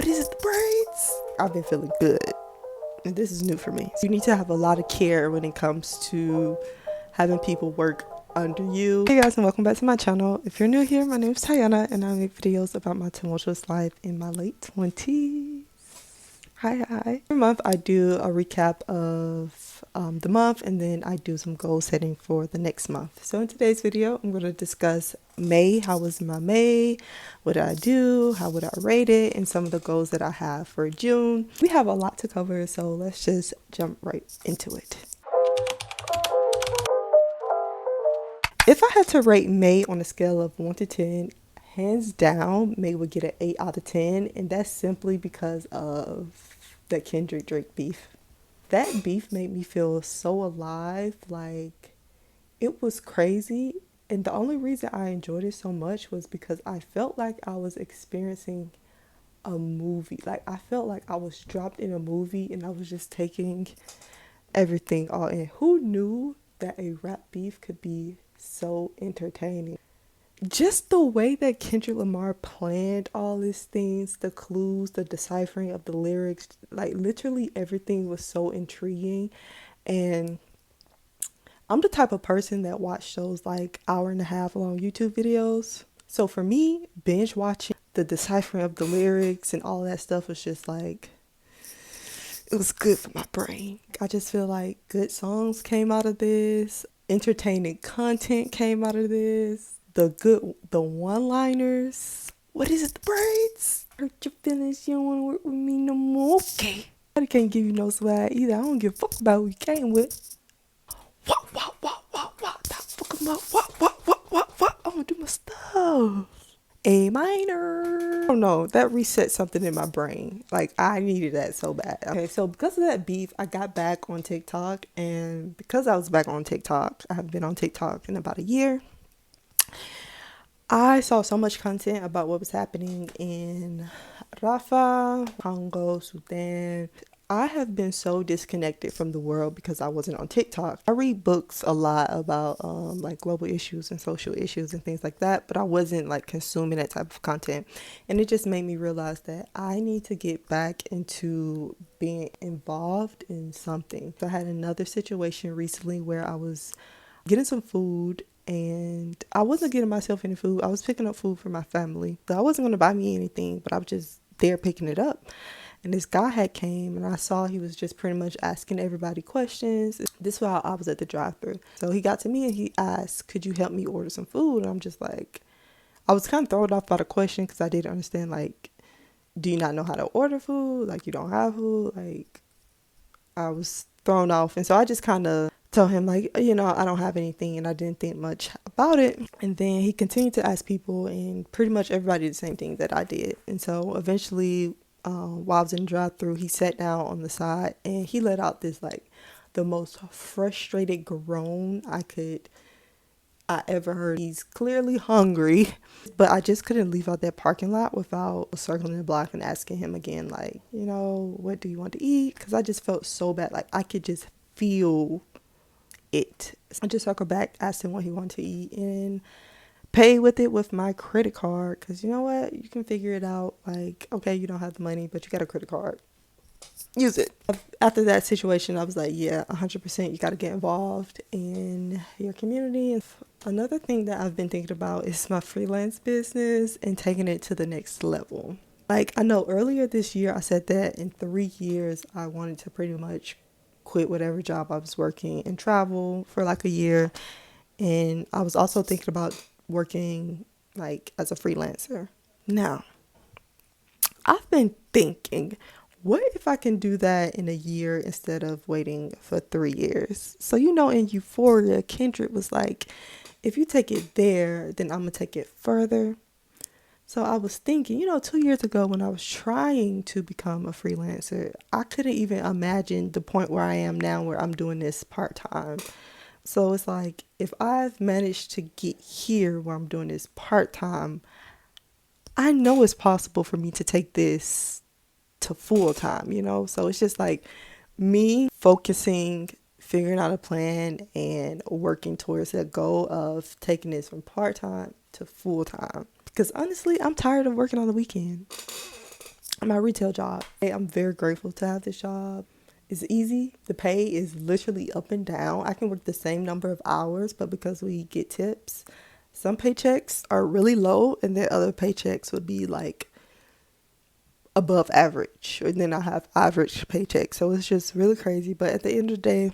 What is it, the braids? I've been feeling good. And this is new for me. You need to have a lot of care when it comes to having people work under you. Hey guys, and welcome back to my channel. If you're new here, my name is Tayana and I make videos about my tumultuous life in my late 20s. Hi. Every month I do a recap of the month, and then I do some goal setting for the next month. So in today's video, I'm going to discuss May. How was my May? What did I do? How would I rate it? And some of the goals that I have for June. We have a lot to cover, so let's just jump right into it. If I had to rate May on a scale of 1 to 10, hands down, May would get an 8 out of 10, and that's simply because of the Kendrick-Drake beef. That beef made me feel so alive, like it was crazy. And the only reason I enjoyed it so much was because I felt like I was experiencing a movie. Like I felt like I was dropped in a movie and I was just taking everything all in. Who knew that a rap beef could be so entertaining? Just the way that Kendrick Lamar planned all these things, the clues, the deciphering of the lyrics, like literally everything was so intriguing. And I'm the type of person that watch those like hour and a half long YouTube videos. So for me, binge watching the deciphering of the lyrics and all that stuff was just like, it was good for my brain. I just feel like good songs came out of this. Entertaining content came out of this. The one-liners. What is it, the braids? Hurt your feelings, you don't want to work with me no more. Okay. I can't give you no swag either. I don't give a fuck about who you came with. What? Stop fucking what? I'm gonna do my stuff. A minor. Oh no, that reset something in my brain. Like I needed that so bad. Okay, so because of that beef, I got back on TikTok, and because I was back on TikTok, I have been on TikTok in about a year. I saw so much content about what was happening in Rafah, Congo, Sudan. I have been so disconnected from the world because I wasn't on TikTok. I read books a lot about like global issues and social issues and things like that, but I wasn't like consuming that type of content. And it just made me realize that I need to get back into being involved in something. So I had another situation recently where I was getting some food and I wasn't getting myself any food. I was picking up food for my family. So I wasn't going to buy me anything, but I was just there picking it up. And this guy had came and I saw he was just pretty much asking everybody questions. This while I was at the drive-thru. So he got to me and he asked, could you help me order some food? And I'm just like, I was kind of thrown off by the question because I didn't understand, like, do you not know how to order food? Like, you don't have food? Like, I was thrown off. And so I just kind of told him, like, you know, I don't have anything, and I didn't think much about it. And then he continued to ask people, and pretty much everybody did the same thing that I did. And so eventually, while I was in the drive-thru, he sat down on the side and he let out this like the most frustrated groan I ever heard. He's clearly hungry, but I just couldn't leave out that parking lot without circling the block and asking him again, like, you know, what do you want to eat? Because I just felt so bad. Like I could just feel it. I just circled back, asked him what he wanted to eat, and pay with it with my credit card. Because you know what? You can figure it out. Like, okay, you don't have the money, but you got a credit card. Use it. After that situation, I was like, yeah, 100% you got to get involved in your community. And another thing that I've been thinking about is my freelance business and taking it to the next level. Like, I know earlier this year, I said that in 3 years, I wanted to pretty much quit whatever job I was working and travel for like a year. And I was also thinking about working like as a freelancer. Now, I've been thinking, what if I can do that in a year instead of waiting for 3 years? So, you know, in Euphoria, Kendrick was like, if you take it there, then I'm going to take it further. So I was thinking, you know, 2 years ago when I was trying to become a freelancer, I couldn't even imagine the point where I am now where I'm doing this part-time. So it's like, if I've managed to get here where I'm doing this part-time, I know it's possible for me to take this to full-time, you know? So it's just like me focusing, figuring out a plan, and working towards that goal of taking this from part-time to full-time. Because honestly, I'm tired of working on the weekend. my retail job. Hey, I'm very grateful to have this job. It's easy. The pay is literally up and down. I can work the same number of hours, but because we get tips, some paychecks are really low and then other paychecks would be like above average. And then I have average paychecks. So it's just really crazy. But at the end of the day,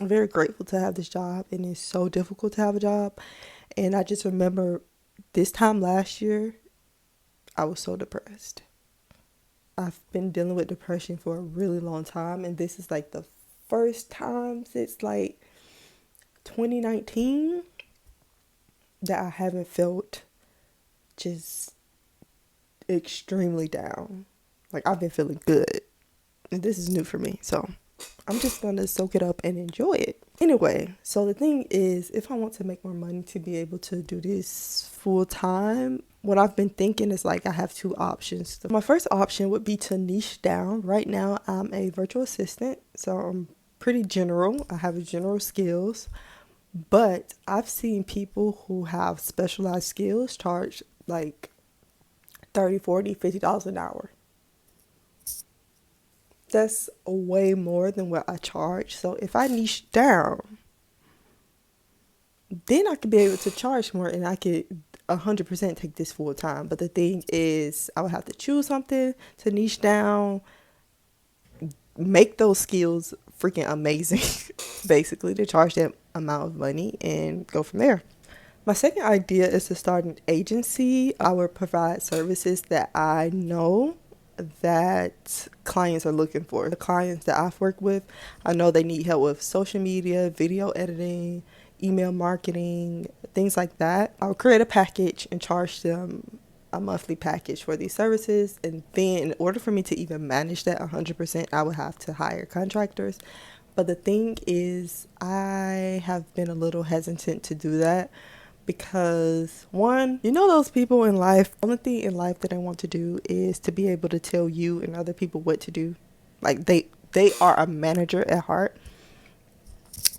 I'm very grateful to have this job, and it's so difficult to have a job. And I just remember this time last year, I was so depressed. I've been dealing with depression for a really long time, and this is like the first time since like 2019 that I haven't felt just extremely down. Like, I've been feeling good, and this is new for me, so I'm just gonna soak it up and enjoy it. Anyway, so the thing is, if I want to make more money to be able to do this full time, what I've been thinking is like I have two options. My first option would be to niche down. Right now, I'm a virtual assistant, so I'm pretty general. I have general skills, but I've seen people who have specialized skills charge like $30, $40, $50 an hour. That's way more than what I charge. So if I niche down, then I could be able to charge more, and I could 100% take this full time. But the thing is, I would have to choose something to niche down, make those skills freaking amazing, basically, to charge that amount of money and go from there. My second idea is to start an agency. I would provide services that I know that clients are looking for. The clients that I've worked with, I know they need help with social media, video editing, email marketing, things like that. I would create a package and charge them a monthly package for these services. And then in order for me to even manage that 100%, I would have to hire contractors. But the thing is, I have been a little hesitant to do that because, one, you know, those people in life, the only thing in life that I want to do is to be able to tell you and other people what to do. Like, they are a manager at heart.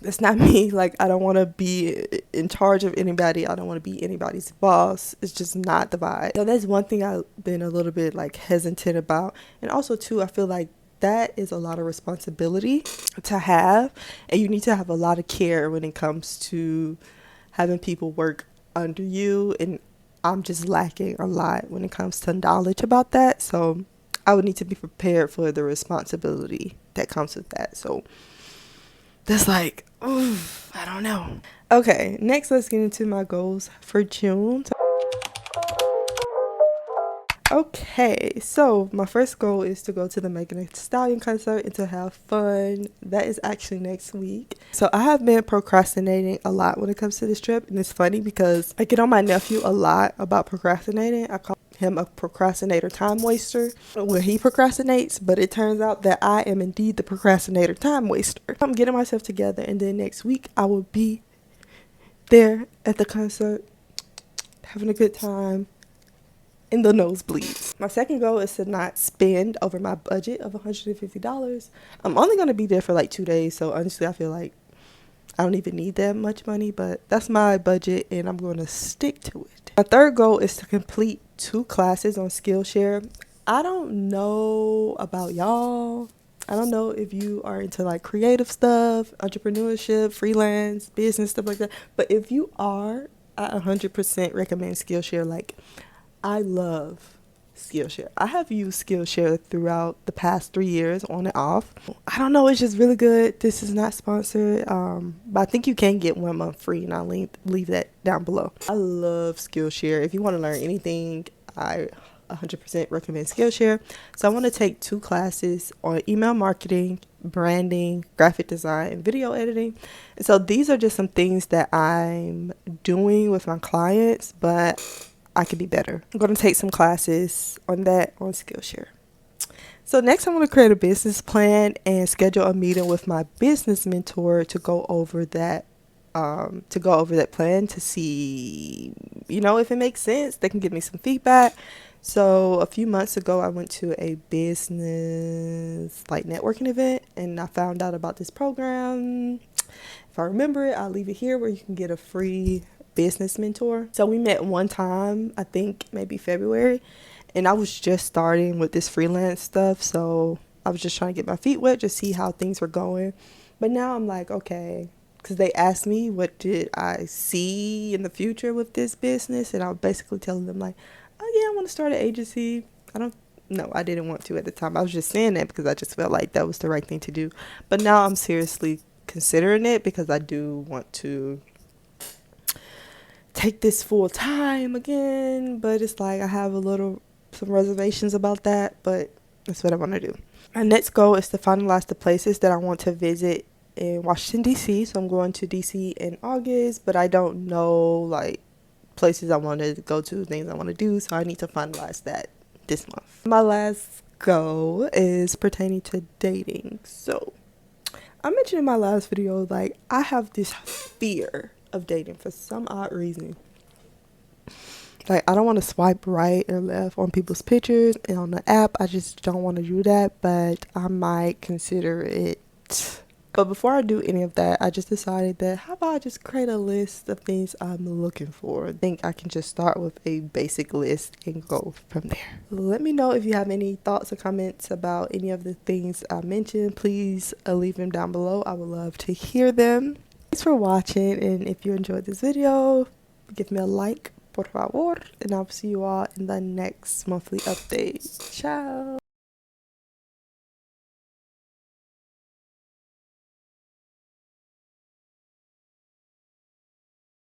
That's not me. Like, I don't want to be in charge of anybody. I don't want to be anybody's boss. It's just not the vibe. So that's one thing I've been a little bit like hesitant about. And also too, I feel like that is a lot of responsibility to have, and you need to have a lot of care when it comes to having people work under you. And I'm just lacking a lot when it comes to knowledge about that. So I would need to be prepared for the responsibility that comes with that. So that's like, I don't know. Okay, next let's get into my goals for June. Okay, so my first goal is to go to the Megan Thee Stallion concert and to have fun. That is actually next week. So I have been procrastinating a lot when it comes to this trip, and it's funny because I get on my nephew a lot about procrastinating. I call him a procrastinator time waster when he procrastinates, but it turns out that I am indeed the procrastinator time waster. I'm getting myself together, and then next week I will be there at the concert having a good time in the nosebleeds. My second goal is to not spend over my budget of $150. I'm only going to be there for like 2 days, so honestly I feel like I don't even need that much money, but that's my budget and I'm going to stick to it. My third goal is to complete 2 classes on Skillshare. I don't know about y'all. I don't know if you are into like creative stuff, entrepreneurship, freelance, business, stuff like that. But if you are, I 100% recommend Skillshare. Like, I love Skillshare. I have used Skillshare throughout the past 3 years on and off. I don't know, it's just really good. This is not sponsored, but I think you can get 1 month free, and I'll leave that down below. I love Skillshare. If you want to learn anything, I 100% recommend Skillshare. So I want to take 2 classes on email marketing, branding, graphic design, and video editing. And so these are just some things that I'm doing with my clients, but I could be better. I'm going to take some classes on that on Skillshare. So next I'm going to create a business plan and schedule a meeting with my business mentor to go over that plan to see, if it makes sense. They can give me some feedback. So a few months ago, I went to a business like networking event, and I found out about this program. If I remember it, I'll leave it here where you can get a free business mentor. So we met one time, I think maybe February, And I was just starting with this freelance stuff, so I was just trying to get my feet wet, just see how things were going. But now I'm like, okay, because they asked me what did I see in the future with this business, and I was basically telling them like, oh yeah, I want to start an agency. I don't No, I didn't want to at the time. I was just saying that because I just felt like that was the right thing to do. But now I'm seriously considering it because I do want to take this full time again, but it's like I have some reservations about that, but that's what I want to do. My next goal is to finalize the places that I want to visit in Washington DC. So I'm going to DC in August, but I don't know like places I want to go to, things I want to do, so I need to finalize that this month. My last goal is pertaining to dating. So I mentioned in my last video, like, I have this fear of dating for some odd reason. Like, I don't want to swipe right or left on people's pictures and on the app. I just don't want to do that, but I might consider it. But before I do any of that, I just decided that how about I just create a list of things I'm looking for. I think I can just start with a basic list and go from there. Let me know if you have any thoughts or comments about any of the things I mentioned. Please leave them down below. I would love to hear them. Thanks for watching, and if you enjoyed this video, give me a like, por favor, and I'll see you all in the next monthly update. Ciao!